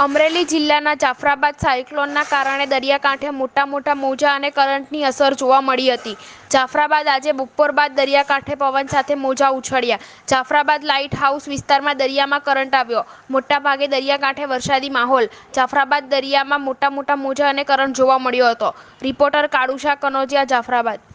અમરેલી જિલ્લાના જાફરાબાદ સાયક્લોનના કારણે દરિયાકાંઠે મોટા મોજા અને કરંટની અસર જોવા મળી હતી. જાફરાબાદ આજે બપોર બાદ દરિયાકાંઠે પવન સાથે મોજા ઉછળ્યા. જાફરાબાદ લાઇટ હાઉસ વિસ્તારમાં દરિયામાં કરંટ આવ્યો. મોટાભાગે દરિયાકાંઠે વરસાદી માહોલ. જાફરાબાદ દરિયામાં મોટા મોજા અને કરંટ જોવા મળ્યો હતો. રિપોર્ટર કાળુશા કનોજિયા, જાફરાબાદ.